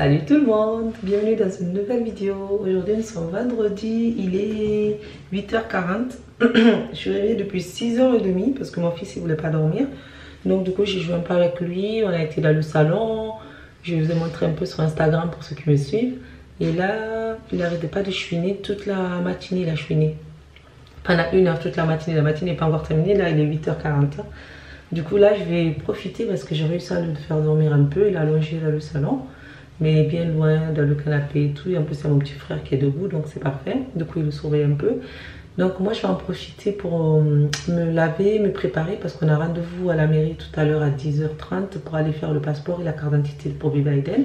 Salut tout le monde, bienvenue dans une nouvelle vidéo. Aujourd'hui nous sommes vendredi, il est 8h40. Je suis réveillée depuis 6h30 parce que mon fils il voulait pas dormir. Donc du coup j'ai joué un peu avec lui, on a été dans le salon. Je vous ai montré un peu sur Instagram pour ceux qui me suivent. Et là, il n'arrêtait pas de chouiner toute la matinée, il a chouiné. Pendant 1 heure toute la matinée n'est pas encore terminée, là il est 8h40. Du coup là je vais profiter parce que j'ai réussi à le faire dormir un peu, il est allongé dans le salon. Mais bien loin dans le canapé et tout. Et en plus c'est mon petit frère qui est debout, donc c'est parfait. Du coup il le surveille un peu. Donc moi je vais en profiter pour me laver, me préparer parce qu'on a rendez-vous à la mairie tout à l'heure à 10h30 pour aller faire le passeport et la carte d'identité pour Bébé Aiden.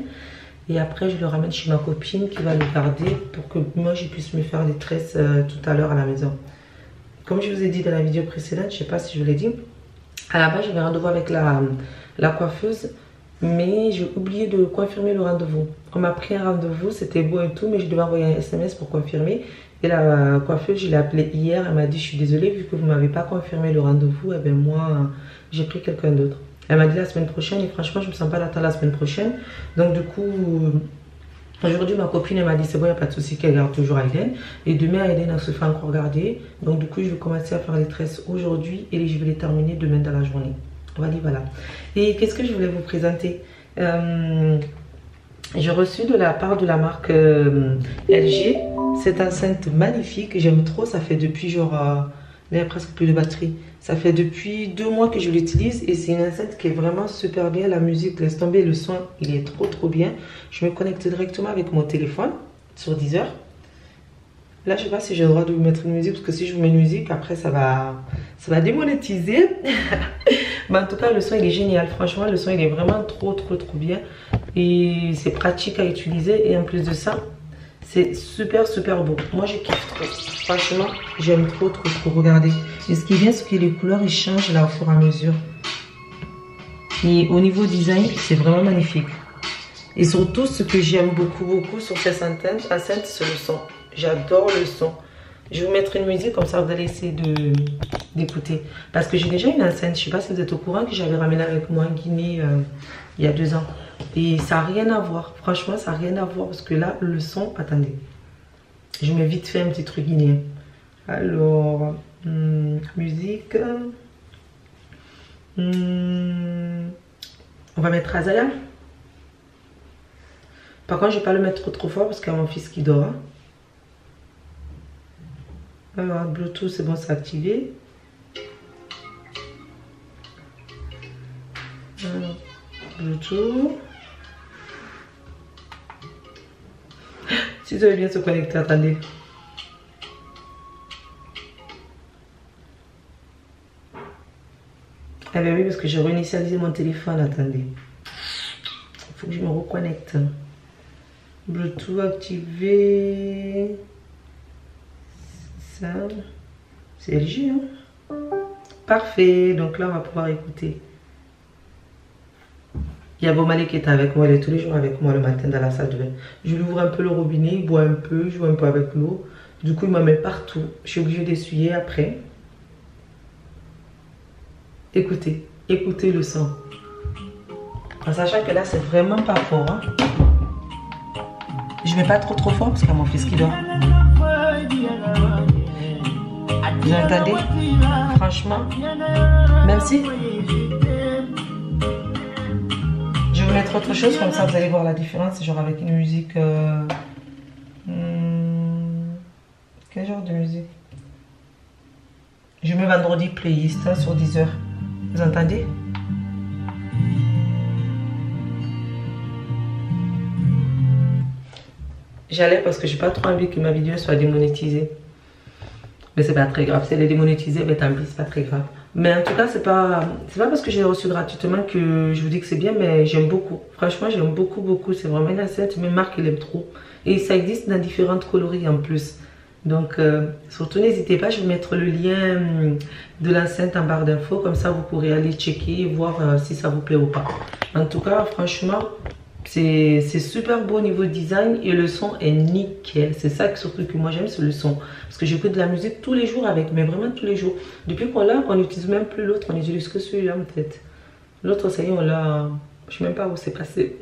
Et après je le ramène chez ma copine qui va le garder pour que moi je puisse me faire des tresses tout à l'heure à la maison. Comme je vous ai dit dans la vidéo précédente, je sais pas si je vous l'ai dit, à la base j'avais rendez-vous avec la coiffeuse. Mais j'ai oublié de confirmer le rendez-vous. On m'a pris un rendez-vous, c'était beau et tout, mais je devais envoyer un SMS pour confirmer. Et la coiffeuse, je l'ai appelée hier, elle m'a dit je suis désolée, vu que vous ne m'avez pas confirmé le rendez-vous, et bien moi j'ai pris quelqu'un d'autre. Elle m'a dit la semaine prochaine et franchement je ne me sens pas d'attendre la semaine prochaine. Donc du coup, aujourd'hui ma copine elle m'a dit c'est bon, il n'y a pas de souci qu'elle garde toujours Aiden. Et demain Aiden elle se fait encore garder. Donc du coup je vais commencer à faire les tresses aujourd'hui et je vais les terminer demain dans la journée. Voilà. Et qu'est-ce que je voulais vous présenter? J'ai reçu de la part de la marque LG cette enceinte magnifique. J'aime trop. Ça fait depuis genre... il y a presque plus de batterie. Ça fait depuis 2 mois que je l'utilise. Et c'est une enceinte qui est vraiment super bien. La musique, laisse tomber le son. Il est trop bien. Je me connecte directement avec mon téléphone sur Deezer. Là, je sais pas si j'ai le droit de vous mettre une musique, parce que si je vous mets une musique, après, ça va démonétiser. Mais en tout cas, le son, il est génial. Franchement, le son, il est vraiment trop bien. Et c'est pratique à utiliser. Et en plus de ça, c'est super beau. Moi, je kiffe trop. Franchement, j'aime trop. Regardez. Et ce qui est bien, c'est que les couleurs, ils changent là au fur et à mesure. Et au niveau design, c'est vraiment magnifique. Et surtout, ce que j'aime beaucoup sur cette enceinte, c'est le son. J'adore le son. Je vais vous mettre une musique comme ça vous allez essayer d'écouter. Parce que j'ai déjà une enceinte, je ne sais pas si vous êtes au courant, que j'avais ramené avec moi en Guinée il y a 2 ans. Et ça n'a rien à voir. Franchement, ça n'a rien à voir. Parce que là, le son, attendez. Je mets vite fait un petit truc guinéen. Alors, musique. On va mettre Azaya. Par contre, je ne vais pas le mettre trop fort parce qu'il y a mon fils qui dort. Alors, Bluetooth, c'est bon, c'est activé. Alors, Bluetooth. Si vous avez bien se connecter, attendez. Ah ben oui, parce que j'ai réinitialisé mon téléphone, attendez. Il faut que je me reconnecte. Bluetooth activé. C'est LG, hein? Parfait, donc là on va pouvoir écouter. Il y a Bomale qui est avec moi, il est tous les jours avec moi le matin dans la salle de bain. Je lui ouvre un peu le robinet, il boit un peu, je joue un peu avec l'eau. Du coup il m'en met partout, je suis obligée d'essuyer après. Écoutez le son. En sachant que là c'est vraiment pas fort, hein? Je mets pas trop fort parce qu'il y a mon fils qui dort. Vous entendez? Franchement, même si je vais mettre autre chose comme ça vous allez voir la différence, genre avec une musique quel genre de musique? Je mets vendredi playlist hein, sur Deezer. Vous entendez? J'allais parce que j'ai pas trop envie que ma vidéo soit démonétisée. Mais c'est pas très grave, si elle est démonétisée, mais tant pis, c'est pas très grave. Mais en tout cas, c'est pas parce que j'ai reçu gratuitement que je vous dis que c'est bien, mais j'aime beaucoup. Franchement, j'aime beaucoup. C'est vraiment une enceinte, mais Marc, il aime trop. Et ça existe dans différentes coloris en plus. Donc, surtout, n'hésitez pas, je vais mettre le lien de l'enceinte en barre d'infos. Comme ça, vous pourrez aller checker et voir si ça vous plaît ou pas. En tout cas, franchement, c'est super beau au niveau design et le son est nickel. C'est ça que surtout que moi j'aime, c'est le son. Parce que j'écoute de la musique tous les jours avec, mais vraiment tous les jours. Depuis qu'on l'a, on n'utilise même plus l'autre, on n'utilise que celui-là en fait. L'autre, ça y est, on l'a Je sais même pas où c'est passé.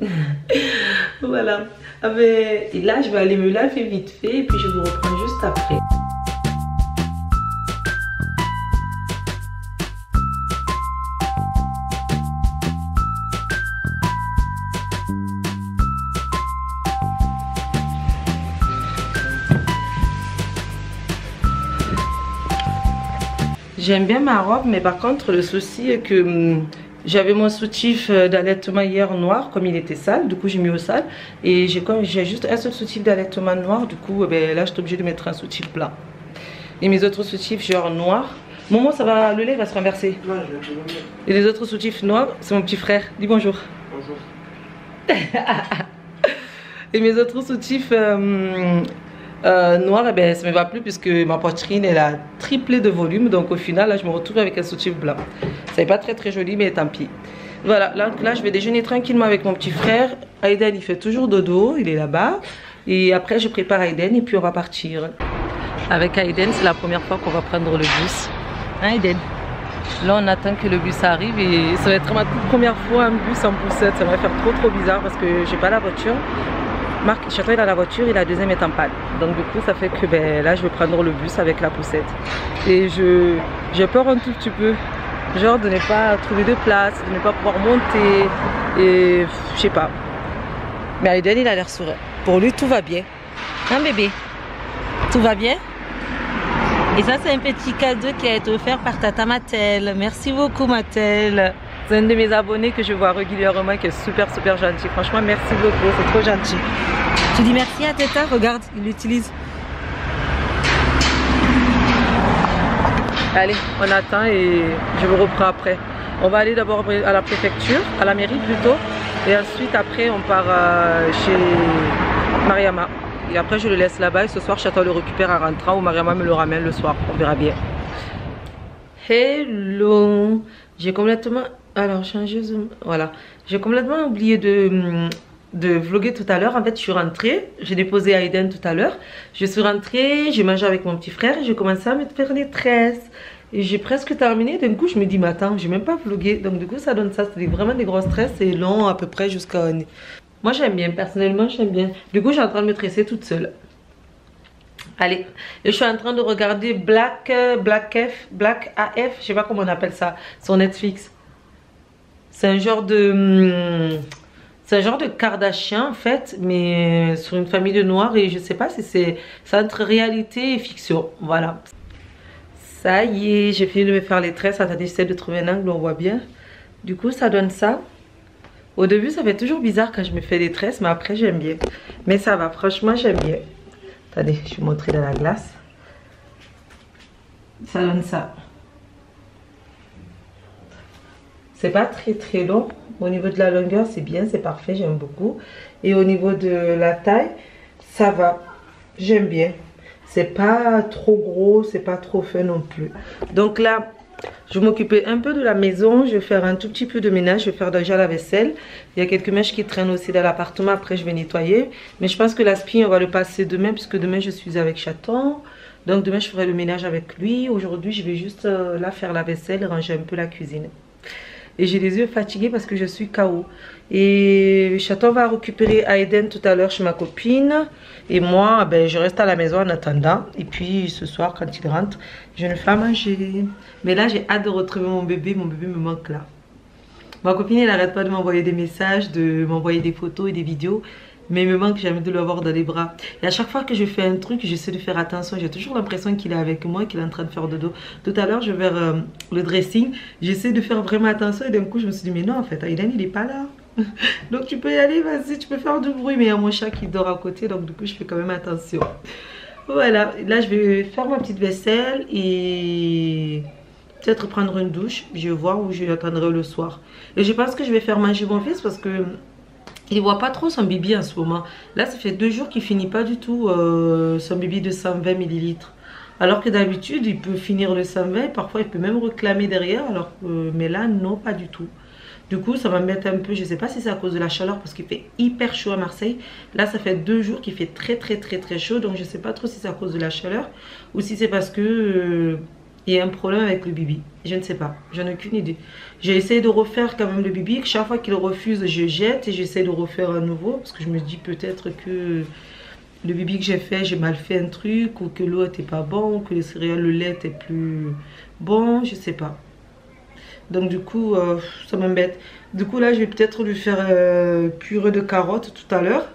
Voilà. Et là, je vais aller me laver vite fait et puis je vous reprends juste après. J'aime bien ma robe, mais par contre, le souci est que j'avais mon soutif d'allaitement hier noir, comme il était sale, du coup j'ai mis au sale. Et j'ai juste un seul soutif d'allaitement noir, du coup ben, là j'étais obligée de mettre un soutif blanc. Et mes autres soutifs genre noirs. Momo, ça va, le lait va se renverser. Non, je vais te le mettre. Et les autres soutifs noirs, c'est mon petit frère. Dis bonjour. Bonjour. Et mes autres soutifs noirs, eh ben, ça ne me va plus puisque ma poitrine elle a triplé de volume. Donc au final, là, je me retrouve avec un soutif blanc. C'est pas très joli, mais tant pis. Voilà, là je vais déjeuner tranquillement avec mon petit frère. Aiden, il fait toujours dodo, il est là-bas. Et après, je prépare Aiden et puis on va partir. Avec Aiden, c'est la première fois qu'on va prendre le bus. Hein, Aiden? Là, on attend que le bus arrive et ça va être ma toute première fois un bus en poussette. Ça va faire trop bizarre parce que j'ai pas la voiture. Marc, Château, il a la voiture et la deuxième est en panne. Donc du coup, ça fait que ben, là, je vais prendre le bus avec la poussette. Et j'ai peur un tout petit peu. Genre de ne pas trouver de place, de ne pas pouvoir monter. Et je sais pas. Mais Aiden, il a l'air serein. Pour lui, tout va bien. Hein, bébé? Tout va bien? Et ça, c'est un petit cadeau qui a été offert par Tata Mathel. Merci beaucoup, Mathel. C'est un de mes abonnés que je vois régulièrement qui est super gentil. Franchement, merci beaucoup, c'est trop gentil. Tu dis merci à Tata, regarde, il l'utilise. Allez, on attend et je vous reprends après. On va aller d'abord à la préfecture, à la mairie plutôt. Et ensuite, après, on part chez Mariama. Et après, je le laisse là-bas et ce soir, Château le récupère en rentrant ou Mariama me le ramène le soir. On verra bien. Hello! J'ai complètement... Alors, changeuse... Voilà. J'ai complètement oublié de vlogger tout à l'heure. En fait, je suis rentrée. J'ai déposé Aiden tout à l'heure. Je suis rentrée, j'ai mangé avec mon petit frère et j'ai commencé à me faire les tresses. Et j'ai presque terminé. D'un coup, je me dis, mais attends, j'ai même pas vlogué. Donc, du coup, ça donne ça. C'est vraiment des grosses tresses et long à peu près jusqu'à... Moi, j'aime bien. Personnellement, j'aime bien. Du coup, je suis en train de me tresser toute seule. Allez, je suis en train de regarder Black AF, je sais pas comment on appelle ça, sur Netflix. C'est un genre de Kardashian en fait, mais sur une famille de noirs et je sais pas si c'est entre réalité et fiction. Voilà. Ça y est, j'ai fini de me faire les tresses. Attendez, j'essaie de trouver un angle où on voit bien. Du coup, ça donne ça. Au début, ça fait toujours bizarre quand je me fais les tresses, mais après, j'aime bien. Mais ça va, franchement, j'aime bien. Attendez, je vais vous montrer dans la glace. Ça donne ça. C'est pas très long. Au niveau de la longueur, c'est bien, c'est parfait, j'aime beaucoup. Et au niveau de la taille, ça va. J'aime bien. C'est pas trop gros, c'est pas trop fin non plus. Donc là, je vais m'occuper un peu de la maison. Je vais faire un tout petit peu de ménage. Je vais faire déjà la vaisselle. Il y a quelques mèches qui traînent aussi dans l'appartement. Après, je vais nettoyer. Mais je pense que l'aspi, on va le passer demain. Puisque demain, je suis avec Chaton. Donc demain, je ferai le ménage avec lui. Aujourd'hui, je vais juste là faire la vaisselle, ranger un peu la cuisine. Et j'ai les yeux fatigués parce que je suis KO. Et Chaton va récupérer Aiden tout à l'heure chez ma copine. Et moi, ben, je reste à la maison en attendant. Et puis ce soir, quand il rentre, je ne fais à manger. Mais là, j'ai hâte de retrouver mon bébé. Mon bébé me manque là. Ma copine, elle n'arrête pas de m'envoyer des messages, de m'envoyer des photos et des vidéos. Mais il me manque jamais de l'avoir dans les bras. Et à chaque fois que je fais un truc, j'essaie de faire attention. J'ai toujours l'impression qu'il est avec moi, qu'il est en train de faire dodo. Tout à l'heure, je vais vers le dressing. J'essaie de faire vraiment attention. Et d'un coup, je me suis dit, mais non, en fait, Aiden, il n'est pas là. Donc, tu peux y aller, vas-y, tu peux faire du bruit. Mais il y a mon chat qui dort à côté. Donc, du coup, je fais quand même attention. Voilà. Là, je vais faire ma petite vaisselle et peut-être prendre une douche. Je vais voir où je l'attendrai le soir. Et je pense que je vais faire manger mon fils parce que... il voit pas trop son bibi en ce moment. Là, ça fait 2 jours qu'il finit pas du tout son bibi de 120 ml. Alors que d'habitude, il peut finir le 120. Parfois, il peut même réclamer derrière. Alors mais là, non, pas du tout. Du coup, ça m'embête un peu. Je sais pas si c'est à cause de la chaleur parce qu'il fait hyper chaud à Marseille. Là, ça fait 2 jours qu'il fait très chaud. Donc, je sais pas trop si c'est à cause de la chaleur ou si c'est parce que il y a un problème avec le bibi. Je ne sais pas, j'en ai aucune idée. J'ai essayé de refaire quand même le bibi. Chaque fois qu'il refuse, je jette et j'essaie de refaire à nouveau. Parce que je me dis peut-être que le bibi que j'ai fait, j'ai mal fait un truc. Ou que l'eau n'était pas bon, ou que les céréales, le lait était plus bon, je sais pas. Donc du coup, ça m'embête. Du coup là, je vais peut-être lui faire purée de carottes tout à l'heure.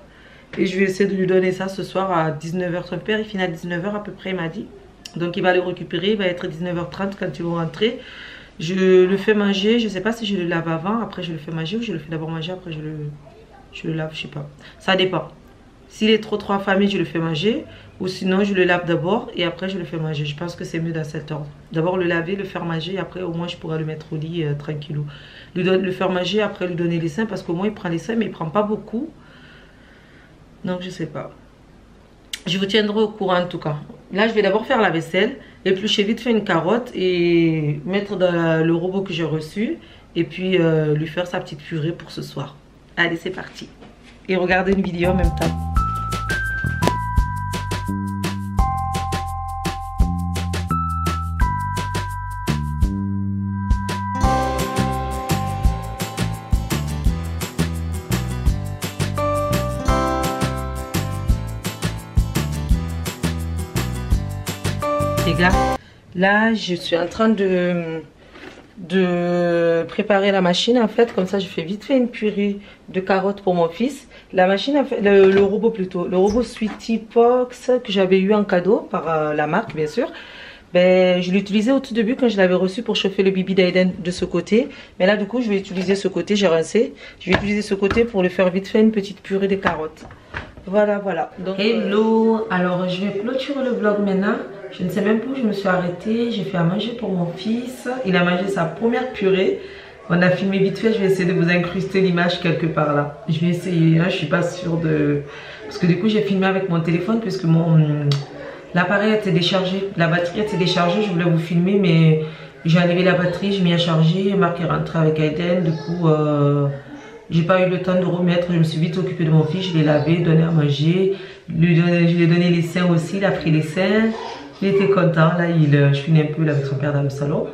Et je vais essayer de lui donner ça ce soir à 19 h. Son père, il finit à 19 h à peu près, il m'a dit. Donc il va le récupérer, il va être 19 h 30 quand ils vont rentrer. Je le fais manger, je sais pas si je le lave avant, après je le fais manger ou je le fais d'abord manger, après je le lave, je sais pas. Ça dépend. S'il est trop affamé, je le fais manger. Ou sinon, je le lave d'abord et après je le fais manger. Je pense que c'est mieux dans cet ordre. D'abord le laver, le faire manger et après au moins je pourrai le mettre au lit tranquillou. Le faire manger, après lui donner les seins parce qu'au moins il prend les seins mais il prend pas beaucoup. Donc je sais pas. Je vous tiendrai au courant en tout cas. Là, je vais d'abord faire la vaisselle, éplucher vite fait une carotte et mettre dans le robot que j'ai reçu. Et puis lui faire sa petite purée pour ce soir. Allez, c'est parti. Et regarder une vidéo en même temps. Les gars, là je suis en train de préparer la machine en fait. Comme ça je fais vite fait une purée de carottes pour mon fils. La machine, en fait, le robot plutôt, le robot Sweetie Pox que j'avais eu en cadeau par la marque bien sûr. Ben, je l'utilisais au tout début quand je l'avais reçu pour chauffer le bibi d'Aiden de ce côté. Mais là du coup je vais utiliser ce côté, j'ai rincé. Je vais utiliser ce côté pour lui faire vite fait une petite purée de carottes. Voilà, voilà. Donc, hello, alors je vais clôturer le vlog maintenant. Je ne sais même plus où je me suis arrêtée. J'ai fait à manger pour mon fils. Il a mangé sa première purée. On a filmé vite fait. Je vais essayer de vous incruster l'image quelque part là. Je vais essayer. Là, je suis pas sûre de... Parce que du coup, j'ai filmé avec mon téléphone puisque l'appareil était déchargé. La batterie était déchargée. Je voulais vous filmer, mais j'ai enlevé la batterie. Je m'y ai chargé. Marc est rentré avec Aiden. Du coup... j'ai pas eu le temps de remettre, je me suis vite occupée de mon fils, je l'ai lavé, donné à manger, je lui ai donné les seins aussi, il a pris les seins, il était content, là je finis un peu avec son père dans le salon.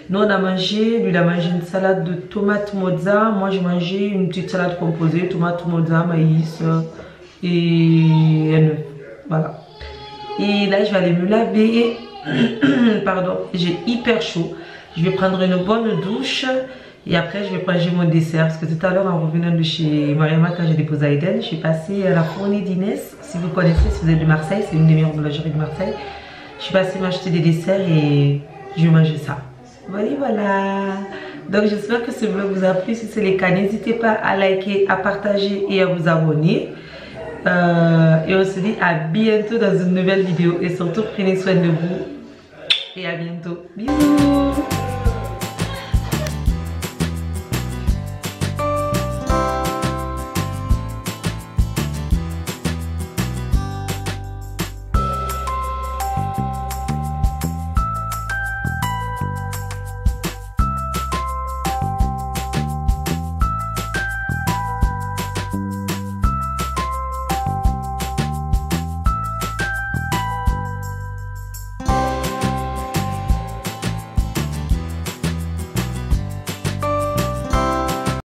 Nous on a mangé, lui il a mangé une salade de tomates mozza, moi j'ai mangé une petite salade composée, tomates mozza, maïs et un œuf, voilà. Et là je vais aller me laver, pardon, j'ai hyper chaud, je vais prendre une bonne douche. Et après, je vais manger mon dessert. Parce que tout à l'heure, en revenant de chez Mariama, quand j'ai déposé Aiden, je suis passée à la Fournée d'Inès. Si vous connaissez, si vous êtes de Marseille, c'est une des meilleures boulangeries de Marseille. Je suis passée m'acheter des desserts et je vais manger ça. Voilà, voilà. Donc, j'espère que ce vlog vous a plu. Si c'est le cas, n'hésitez pas à liker, à partager et à vous abonner. Et on se dit à bientôt dans une nouvelle vidéo. Et surtout, prenez soin de vous. Et à bientôt. Bisous.